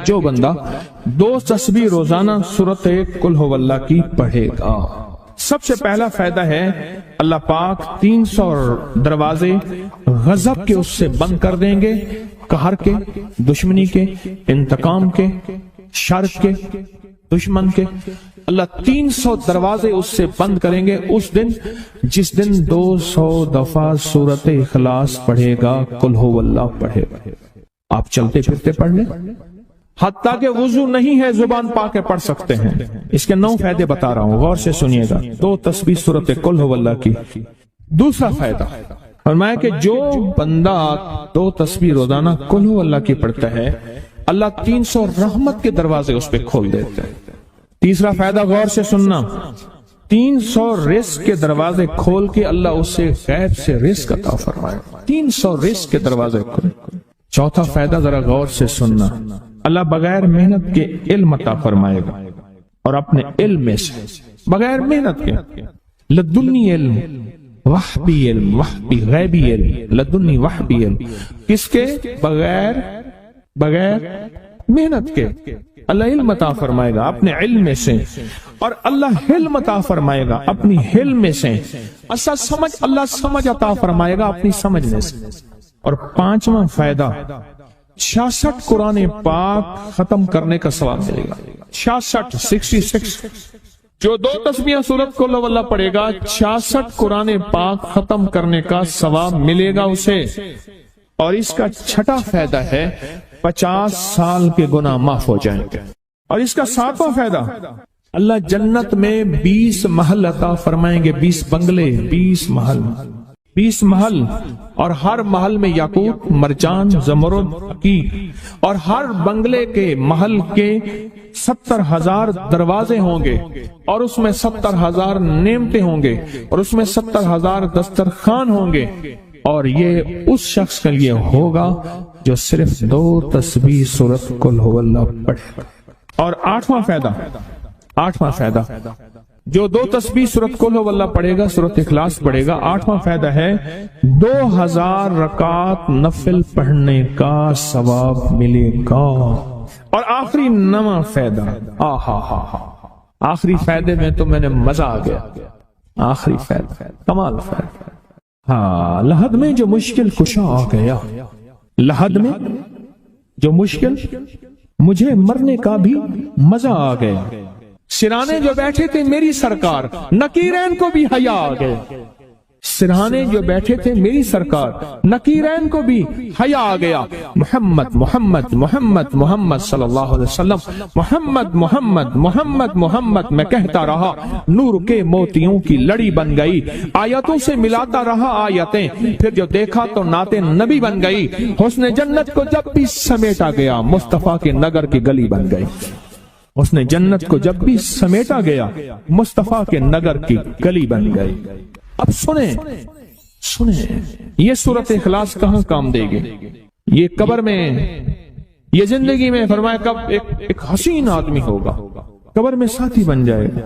جو بندہ 2 تسبیح روزانہ سورت قل ہو اللہ کی پڑھے گا، سب سے پہلا فائدہ ہے اللہ پاک 300 دروازے غضب کے اس سے بند کر دیں گے، قہر کے، دشمنی کے، انتقام کے، شر کے، دشمن کے۔ اللہ 300 دروازے اس سے بند کریں گے اس دن جس دن 200 دفعہ سورت اخلاص پڑھے گا، قل ہو اللہ پڑھے گا۔ آپ چلتے پھرتے پڑھ لیں، حتیٰ کہ وضو نہیں ہے زبان پاک کے پڑھ سکتے ہیں۔ اس کے 9 فائدے بتا رہا ہوں، غور سے سنیے گا۔ 2 تسبیح سورت قل ہو اللہ کی۔ دوسرا فائدہ فرمایا کہ جو بندہ 2 تسبیح روزانہ قل ہو اللہ کی پڑھتا ہے، اللہ 300 رحمت کے دروازے اس پہ کھول دیتے ہیں۔ تیسرا فائدہ غور سے سننا، 300 رزق کے دروازے کھول کے اللہ اس سے غیب سے رزق عطا فرمائے، 300 رزق کے دروازے کھول۔ چوتھا فائدہ ذرا غور سے سننا، اللہ بغیر محنت کے علم عطا فرمائے گا، اور اپنے علم میں سے بغیر محنت کے، لدنی علم، وحبی علم، وحبی غیبی علم، لدنی وحبی علم، کس کے؟ بغیر محنت کے اللہ علم عطا فرمائے گا اپنے علم میں سے، اور اللہ حلم عطا فرمائے گا اپنی حلم میں سے، اللہ سمجھ عطا فرمائے گا اپنی سمجھ میں سے۔ اور 5واں فائدہ 66 قرآن پاک ختم کرنے کا ثواب ملے گا۔ 66 جو 2 تسبیح سورت قل ہو اللہ پڑھے گا، 66 قرآن پاک ختم کرنے کا ثواب ملے گا اسے۔ اور اس کا 6واں فائدہ ہے 50 سال کے گناہ معاف ہو جائیں گے۔ اور اس کا 7واں فائدہ، اللہ جنت میں 20 محل عطا فرمائیں گے، 20 بنگلے، 20 محل، اور ہر محل میں یاقوت، مرجان، زمرد، عقیق، اور ہر بنگلے کے محل کے 70,000 دروازے ہوں گے، اور اس میں 70,000 نعمتیں ہوں گے، اور اس میں 70,000 دسترخوان ہوں گے، اور یہ اس شخص کے لیے ہوگا جو صرف 2 تسبیح سورت قل ہو اللہ پڑھے۔ اور 8واں فائدہ جو 2 تسبیح سورت قل ہو اللہ پڑھے گا، سورت اخلاص پڑھے گا، 8واں فائدہ ہے 2000 رکعت نفل پڑھنے کا ثواب ملے گا۔ اور آخری 9واں فائدہ، آخری فائدے میں تو میں نے مزہ آ گیا، آخری فائدہ کمال فائدہ، لحد میں جو مشکل کشا آ گیا، لحد میں جو مشکل، مجھے مرنے کا بھی مزہ آ گیا، سرانے جو بیٹھے تھے میری سرکار، نکیرین کو بھی حیا آ گئے، سرہانے جو بیٹھے تھے میری سرکار، نکیرین کو بھی حیا آ گیا، محمد محمد محمد محمد صلی اللہ علیہ وسلم، محمد محمد محمد محمد میں کہتا رہا، نور کے موتیوں کی لڑی بن گئی، آیتوں سے ملاتا رہا آیتیں، پھر جو دیکھا تو نعت نبی بن گئی، حسن جنت کو جب بھی سمیٹا گیا مصطفیٰ کے نگر کی گلی بن گئی، حسن جنت کو جب بھی سمیٹا گیا مصطفیٰ کے نگر کی گلی بن گئی۔ اب سنیں یہ سورت اخلاص کہاں کام دے گی؟ یہ قبر میں، یہ زندگی میں، فرمایا کب ایک حسین آدمی ہوگا، قبر میں ساتھی بن جائے گا،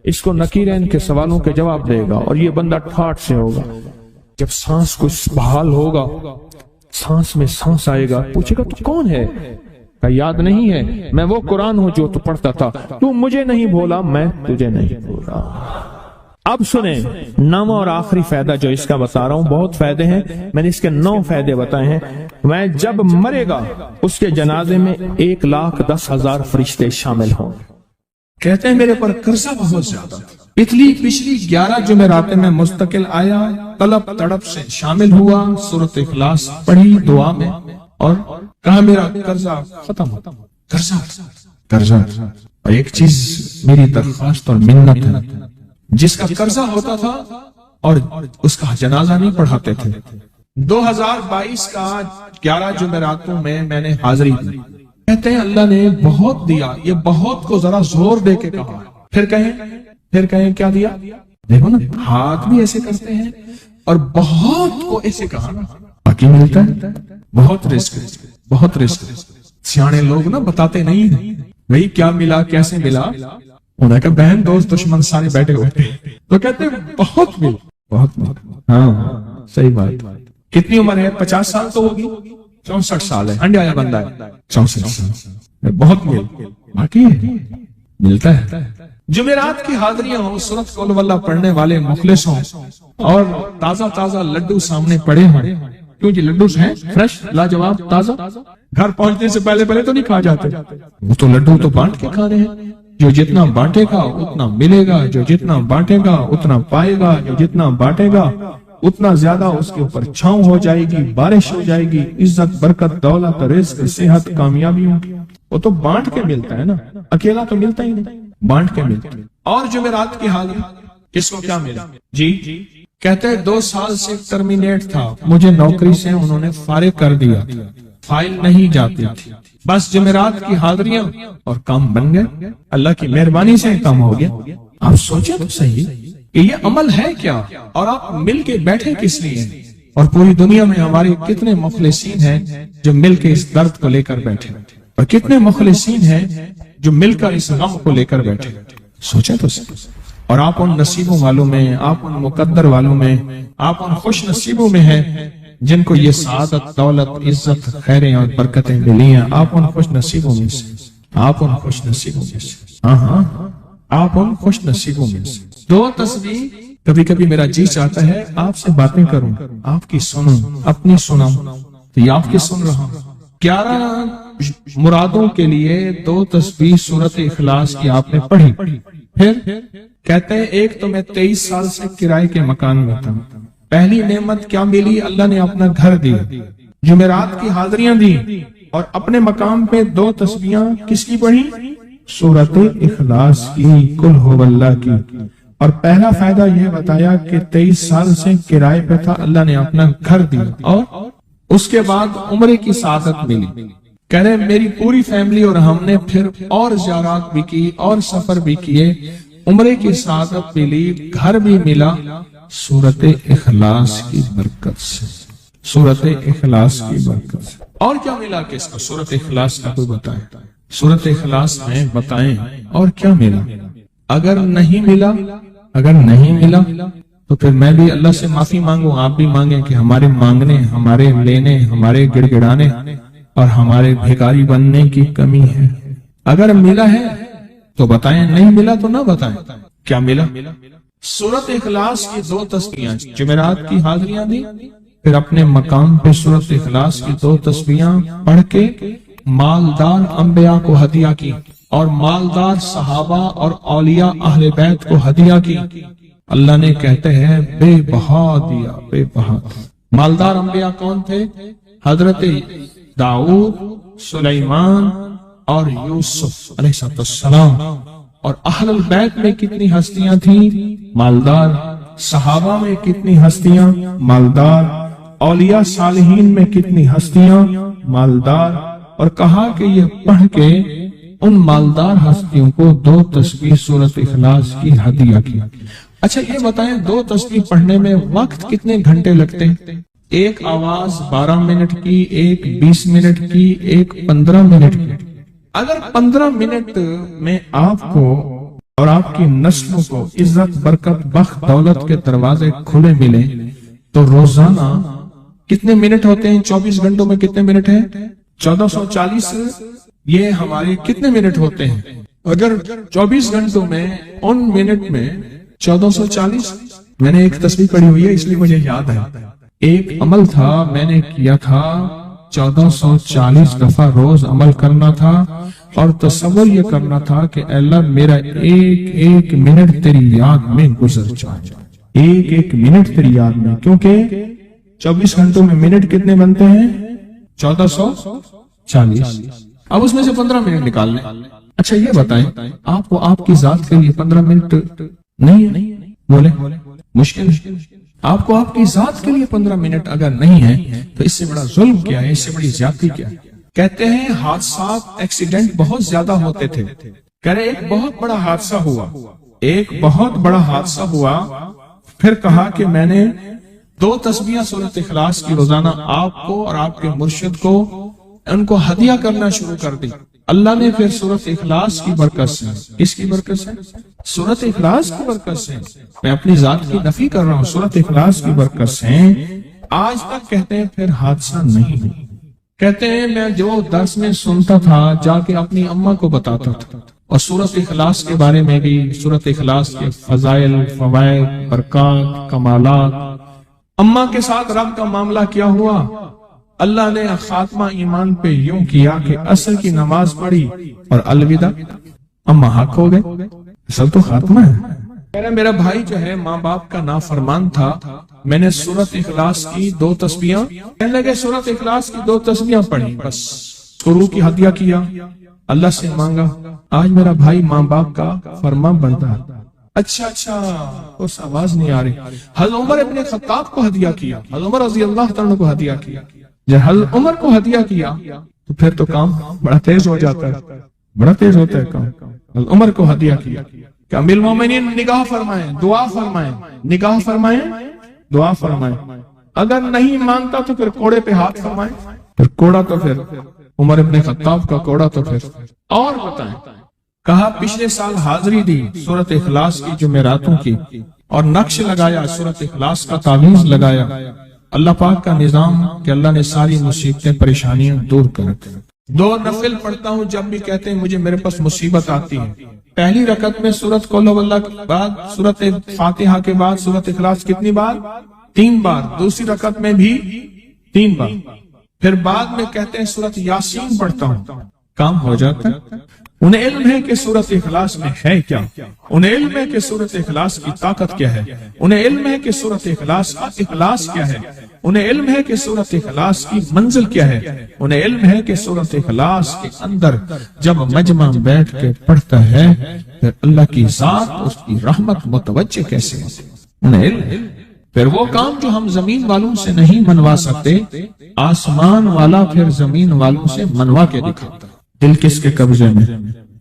اس کو نکیرین کے سوالوں کے جواب دے گا، اور یہ بندہ ٹھاٹ سے ہوگا، جب سانس کچھ بحال ہوگا، سانس میں سانس آئے گا، پوچھے گا تو کون ہے؟ کہ یاد نہیں ہے، میں وہ قرآن ہوں جو تو پڑھتا تھا، تو مجھے نہیں بولا، میں تجھے نہیں بولا۔ اب سنیں 9واں اور آخری فائدہ جو اس کا بتا رہا ہوں، بہت فائدے ہیں، میں نے اس کے 9 فائدے بتائے ہیں۔ میں جب مرے گا اس کے جنازے میں 1,10,000 فرشتے شامل ہوں گے۔ کہتے ہیں میرے پر قرضہ بہت زیادہ، پچھلی 11 جمعراتیں میں مستقل آیا، طلب تڑپ سے شامل ہوا، سورت اخلاص پڑھی دعا میں، اور کہا میرا قرضہ ختم ہوتا، قرضہ۔ اور ایک چیز میری درخواست اور منت ہے، جس کا قرضہ ہوتا تھا اور اس کا جنازہ نہیں پڑھاتے تھے، 2022 کا 11 جمعراتوں میں میں نے حاضری دی، کہتے ہیں اللہ نے بہت دیا، یہ بہت کو ذرا زور دے کے کہا، پھر کہیں کیا دیا؟ دیکھو نا، ہاتھ بھی ایسے کرتے ہیں اور بہت کو ایسے کہا، باقی ملتا ہے، بہت رزق۔ سیانے لوگ نا بتاتے نہیں ہیں بھئی کیا ملا، کیسے ملا، انہوں نے کہا بہن دوست دشمن سارے بیٹھے ہوئے تھے تو کہتے ہیں بہت ملا، ہاں صحیح بات۔ کتنی عمر ہے؟ 50 سال تو ہوگی، 64 سال ہے، انڈیا بندہ ہے 64 سال۔ بہت باقی ہے، ملتا ہے۔ جمعرات کی حاضریاں ہوں، سورت قل واللہ پڑھنے والے مخلص ہوں، اور تازہ تازہ لڈو سامنے پڑے ہوں، کیوں جی لڈو ہیں فریش لاجواب تازہ، گھر پہنچنے سے پہلے تو نہیں کھا جاتے، وہ تو لڈو تو بانٹ کے کھا رہے ہیں۔ جو جتنا بانٹے گا اتنا ملے گا، جو جتنا بانٹے گا اتنا پائے گا، جو جتنا بانٹے گا اتنا زیادہ اس کے اوپر چھاؤں ہو جائے گی، بارش ہو جائے گی، عزت، برکت، دولت، رزق، صحت، کامیابیوں کی، وہ تو بانٹ کے ملتا ہے نا، اکیلا تو ملتا ہی نہیں، بانٹ کے ملتا ہے۔ اور جمعرات کی حاضری کس کو کیا ملا جی؟ کہتے ہیں 2 سال سے ٹرمینیٹ تھا، مجھے نوکری سے انہوں نے فارغ کر دیا، فائل نہیں جاتی تھی، بس جمعرات کی حاضریاں اور کام بن گئے، اللہ کی مہربانی سے کام ہو گیا۔ آپ سوچیں تو صحیح کہ یہ عمل ہے کیا، اور آپ مل کے بیٹھے کس لیے، اور پوری دنیا میں ہمارے کتنے مخلصین ہیں جو مل کے اس درد کو لے کر بیٹھے، اور کتنے مخلصین ہیں جو مل کر اس غم کو لے کر بیٹھے، سوچیں تو صحیح۔ اور آپ ان نصیبوں والوں میں، آپ ان مقدر والوں میں، آپ ان خوش نصیبوں میں ہیں جن کو یہ سعادت، دولت، عزت، خیریں اور برکتیں ملی ہیں، آپ ان خوش نصیبوں میں سے، آپ ان خوش نصیبوں میں سے، ہاں آپ ان خوش نصیبوں میں سے۔ 2 تسبیح، کبھی کبھی میرا جی چاہتا ہے آپ سے باتیں کروں، آپ کی سنوں، اپنی سناؤں، تو یہ آپ کی سن رہا ہوں۔ 11 مرادوں کے لیے 2 تسبیح سورت اخلاص کی آپ نے پڑھی، پھر کہتے ہیں ایک تو میں 23 سال سے کرائے کے مکان میں تھا، پہلی نعمت کیا ملی، اللہ نے اپنا گھر دیا، جمعرات کی حاضریاں دی، اور اپنے مقام پہ 2 تسبیحاں کس کی پڑھی، سورت اخلاص کی، قل هو اللہ کی، اور پہلا فائدہ یہ بتایا کہ 23 سال سے کرائے پہ تھا، اللہ نے اپنا گھر دیا، اور اس کے بعد عمرے کی سعادت ملی۔ کہہ رہے میری پوری فیملی اور ہم نے پھر اور زیارات بھی کی اور سفر بھی کیے، عمرے کی سعادت ملی، گھر بھی ملا، سورت اخلاص کی برکت سے، سورت اخلاص کی برکت سے۔ اور کیا ملا کس کو، سورت اخلاص کا کوئی بتائیں، سورت اخلاص میں بتائیں اور کیا ملا۔ اگر نہیں ملا تو پھر میں بھی اللہ سے معافی مانگوں، آپ بھی مانگیں کہ ہمارے مانگنے، ہمارے لینے، ہمارے گڑ گڑانے اور ہمارے بھیکاری بننے کی کمی ہے۔ اگر ملا ہے تو بتائیں، نہیں ملا تو نہ بتائیں کیا ملا۔ سورت اخلاص کی 2 تسبیحاں، جمعرات کی حاضریاں دی، پھر اپنے مقام پہ سورت اخلاص کی 2 تسبیحاں پڑھ کے مالدار انبیاء کو ہدیہ کی، اور مالدار صحابہ اور اولیاء اہل بیت کو ہدیہ کی۔ اللہ نے کہتے ہیں بے بہا دیا، بے بہا۔ مالدار انبیاء کون تھے؟ حضرت داؤد، سلیمان اور یوسف علیہ السلام۔ اور اہل البیت میں کتنی ہستیاں تھیں؟ مالدار۔ صحابہ میں کتنی ہستیاں؟ مالدار۔ اولیاء صالحین میں کتنی ہستیاں؟ مالدار۔ اور کہا کہ یہ پڑھ کے ان مالدار ہستیوں کو 2 تسبیح سورت اخلاص کی ہدیہ کی۔ اچھا یہ بتائیں 2 تسبیح پڑھنے میں وقت کتنے گھنٹے لگتے ہیں؟ ایک آواز 12 منٹ کی، ایک 20 منٹ کی، ایک 15 منٹ کی۔ اگر 15 منٹ میں آپ کو اور آپ کی نسلوں کو عزت، برکت، بخت، دولت کے دروازے کھلے ملے تو روزانہ کتنے منٹ ہوتے ہیں؟ 24 گھنٹوں میں کتنے منٹ ہیں؟ 1440۔ یہ ہمارے کتنے منٹ ہوتے ہیں؟ اگر 24 گھنٹوں میں ان منٹ میں 1440، میں نے ایک تسبیح پڑھی ہوئی ہے اس لیے مجھے یاد ہے، ایک عمل تھا میں نے کیا تھا، 1440 دفعہ روز عمل کرنا تھا، اور تصور یہ کرنا تھا کہ اے اللہ میرا ایک ایک منٹ تیری یاد میں گزر جائے، ایک ایک منٹ تیری یاد میں، کیونکہ 24 گھنٹوں میں منٹ کتنے بنتے ہیں؟ 1440۔ اب اس میں سے 15 منٹ نکال لیں۔ اچھا یہ بتائیں آپ کو آپ کی ذات کے لیے 15 منٹ نہیں ہے؟ بولے مشکل ہے۔ آپ کو آپ کی ذات کے لیے 15 منٹ اگر نہیں ہے تو اس سے بڑا ظلم کیا ہے، اس سے بڑی زیادتی کیا ہے؟ کہتے ہیں حادثات، ایکسیڈنٹ بہت زیادہ ہوتے تھے۔ کہہ رہے ایک بہت بڑا حادثہ ہوا، ایک بہت بڑا حادثہ ہوا، پھر کہا کہ میں نے 2 تسبیحاں سورت اخلاص کی روزانہ آپ کو اور آپ کے مرشد کو ان کو ہدیہ کرنا شروع کر دی۔ اللہ نے پھر سورت اخلاص کی برکت سے، کس کی برکت سے؟ سورت اخلاص کی برکت سے، میں اپنی ذات کی نفی کر رہا ہوں، سورت اخلاص کی برکت سے آج تک کہتے ہیں پھر حادثہ نہیں ہوئی۔ کہتے ہیں میں جو درس میں سنتا تھا جا کے اپنی اماں کو بتاتا تھا، اور سورت اخلاص کے بارے میں بھی، سورت اخلاص کے فضائل، فوائد، برکات، کمالات۔ اماں کے ساتھ رب کا معاملہ کیا ہوا؟ اللہ نے خاتمہ ایمان پہ یوں کیا کہ عصر کی نماز پڑھی اور الوداع، اماں حق ہو گئے، اصل تو خاتمہ ہے۔ کہہ رہے میرا بھائی جو ہے ماں باپ کا نافرمان تھا، میں نے سورت اخلاص کی 2 تسبیحاں، کہنے لگے سورت اخلاص کی 2 تسبیحاں پڑھی، بس شروع کی ہدیہ کیا، اللہ سے مانگا، آج میرا بھائی ماں باپ کا فرمان بنتا ہے۔ اچھا اس آواز نہیں آ رہی۔ حضرت عمر ابن خطاب کو ہدیہ کیا، حضرت عمر رضی اللہ تعالیٰ کو ہدیہ کیا۔ جب حضرت عمر کو ہدیہ کیا تو پھر تو کام بڑا تیز ہو جاتا ہے، بڑا تیز ہوتا ہے کام۔ حضرت عمر کو ہدیہ کیا کہ امیر المومنین نگاہ فرمائیں، دعا فرمائیں، نگاہ فرمائیں، دعا فرمائیں، اگر نہیں مانتا تو پھر کوڑے پہ ہاتھ فرمائیں، پھر کوڑا تو پھر عمر ابن خطاب کا کوڑا تو پھر اور بتائیں۔ کہا پچھلے سال حاضری دی سورت اخلاص کی جمعراتوں کی، اور نقش لگایا سورت اخلاص کا، تعویذ لگایا، اللہ پاک کا نظام کہ اللہ نے ساری مصیبتیں پریشانیاں دور کر دی۔ 2 نفل پڑھتا ہوں جب بھی کہتے ہیں مجھے میرے پاس مصیبت آتی ہے۔ پہلی رکعت میں سورت قل ہو اللہ کے بعد، سورت فاتحہ کے بعد سورت اخلاص کتنی بار؟ 3 بار۔ دوسری رکعت میں بھی 3 بار۔ پھر بعد میں کہتے ہیں سورت یاسین پڑھتا ہوں، کام ہو جاتا ہے۔ انہیں علم ہے کہ سورت اخلاص میں ہے کیا، انہیں علم ہے کہ سورت اخلاص کی طاقت کیا ہے، انہیں علم ہے کہ سورت اخلاص کا اخلاص کیا ہے، انہیں علم ہے کہ سورت اخلاص کی منزل کیا ہے، انہیں علم ہے کہ سورت اخلاص کے اندر جب مجمع بیٹھ کے پڑھتا ہے پھر اللہ کی ذات اس کی رحمت متوجہ کیسے ہوتی، انہیں علم ہے۔ پھر وہ کام جو ہم زمین والوں سے نہیں منوا سکتے، آسمان والا پھر زمین والوں سے منوا کے دکھاتا۔ دل کس کے قبضے میں؟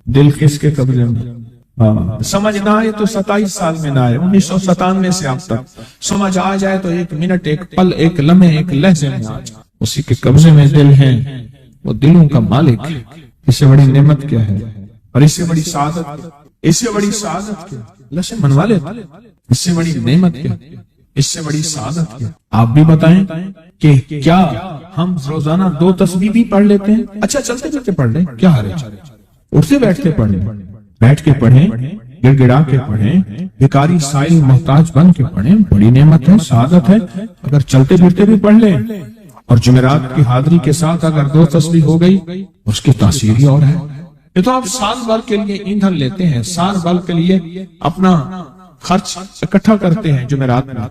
دل کس کے قبضے میں؟ سمجھ نہ آئے تو 27 سال میں نہ آئے، 1997 سے اب تک سمجھ آ جائے تو 1 منٹ، 1 پل، 1 لمحے، 1 لہجے میں آ جائے۔ اسی کے قبضے میں دل ہے، وہ دلوں کا مالک ہے۔ اس سے بڑی نعمت کیا ہے، اور اس سے بڑی سعادت، اس سے بڑی سعادت کیا؟ اللہ سے منوا لیتا، اس سے بڑی نعمت کیا، اس سے بڑی سعادت کیا؟ آپ بھی بتائیں کہ کیا ہم روزانہ 2 تسبیح بھی پڑھ لیتے ہیں؟ اچھا چلتے چلتے پڑھ لیں، کیا حرج؟ اٹھتے بیٹھتے پڑھ لیں، بیٹھ کے پڑھیں، گڑ گڑا کے پڑھیں، بھکاری سائل محتاج بن کے پڑھیں، بڑی نعمت ہے، سعادت ہے۔ اگر چلتے پھرتے بھی پڑھ لیں، اور جمعرات کی حاضری کے ساتھ اگر 2 تسبیح ہو گئی اس کی تاثیر ہی اور ہے۔ یہ تو آپ سال بھر کے لیے ایندھن لیتے ہیں، سال بھر کے لیے اپنا خرچ اکٹھا کرتے ہیں، جمعرات میں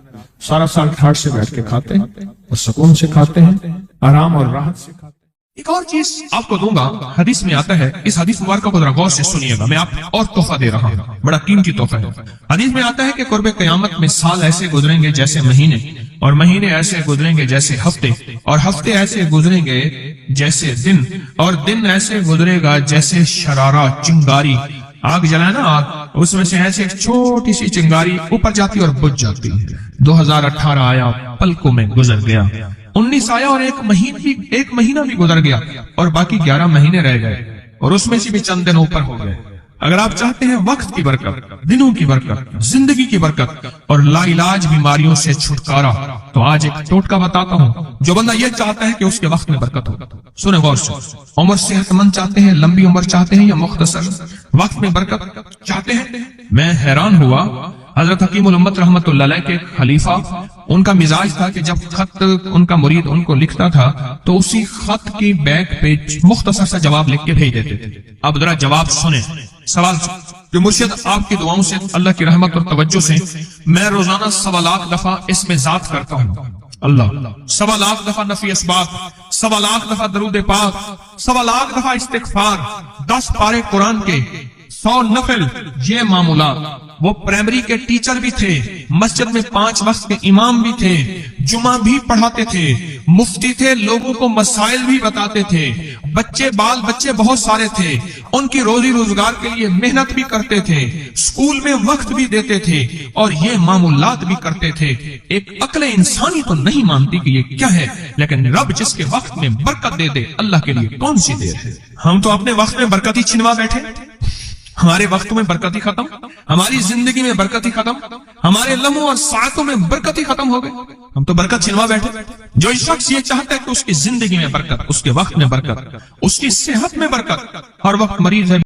سارا سال ٹھاٹ سے بیٹھ کے کھاتے ہیں اور سکون سے کھاتے ہیں، آرام اور راحت سے کھاتے ہیں۔ ایک اور چیز آپ کو دوں گا، حدیث میں آتا ہے، اس حدیث مبارکہ کو ذرا غور سے سنیے گا، میں آپ کو اور تحفہ دے رہا ہوں، بڑا قیمتی تحفہ ہے۔ حدیث میں آتا ہے کہ قرب قیامت میں سال ایسے گزریں گے جیسے مہینے، اور مہینے ایسے گزریں گے جیسے ہفتے، اور ہفتے ایسے گزریں گے جیسے دن، اور دن ایسے گزرے گا جیسے شرارہ، چنگاری۔ آگ جلائے نا آگ، اس میں سے ایسے ایک چھوٹی سی چنگاری اوپر جاتی اور بجھ جاتی۔ 2018 آیا، پلکوں میں گزر گیا، 19 آیا اور ایک مہینہ بھی گزر گیا، اور باقی 11 مہینے رہ گئے، اور اس میں سے بھی چند دن اوپر ہو گئے۔ اگر آپ چاہتے ہیں وقت کی برکت، دنوں کی برکت، زندگی کی برکت اور لا علاج بیماریوں سے چھٹکارا، تو آج ایک ٹوٹکا بتاتا ہوں۔ جو بندہ یہ چاہتا ہے کہ اس کے وقت میں برکت ہو، سنیں غور سے، عمر صحت مند چاہتے ہیں، لمبی عمر چاہتے ہیں، یا مختصر وقت میں برکت چاہتے ہیں؟ میں حیران ہوا، حضرت حکیم الامت رحمت اللہ علیہ کے خلیفہ، ان کا مزاج تھا کہ جب خط ان کا مرید ان کو لکھتا تھا تو اسی خط کی بیک پہ مختصر سا جواب لکھ کے بھیج دیتے تھے۔ اب ذرا جواب سنیں، سوال کہ مرشد آپ کی دعاؤں سے، اللہ کی رحمت اور توجہ سے میں روزانہ 1.25 لاکھ دفعہ اس میں ذات کرتا ہوں، اللہ 1.25 لاکھ دفعہ نفی اسبات، 1.25 لاکھ دفعہ درود پاک، 1.25 لاکھ دفعہ استغفار، 10 پارے قرآن کے، 100 نفل۔ یہ معمولات، وہ پرائمری کے ٹیچر بھی تھے، مسجد میں 5 وقت کے امام بھی تھے، جمعہ بھی پڑھاتے تھے، مفتی تھے، لوگوں کو مسائل بھی بتاتے تھے، بال بچے بہت سارے تھے، ان کی روزی روزگار کے لیے محنت بھی کرتے تھے، اسکول میں وقت بھی دیتے تھے، اور یہ معمولات بھی کرتے تھے۔ ایک عقل انسانی تو نہیں مانتی کہ یہ کیا ہے، لیکن رب جس کے وقت میں برکت دے دے، اللہ کے لیے کون سی دیر ہے؟ ہم تو اپنے وقت میں برکت ہی چھنوا بیٹھے، ہمارے وقتوں میں برکت ہی ختم، ہماری زندگی میں برکت ہی ختم، ہمارے لمحوں اور ساعتوں میں برکت ہی ختم ہو گئی، ہم تو برکت چھنوا بیٹھے۔ جو شخص یہ چاہتا ہے کہ اس کی زندگی میں برکت، اس کے وقت میں برکت، اس کی صحت میں برکت، ہر وقت مریض ہے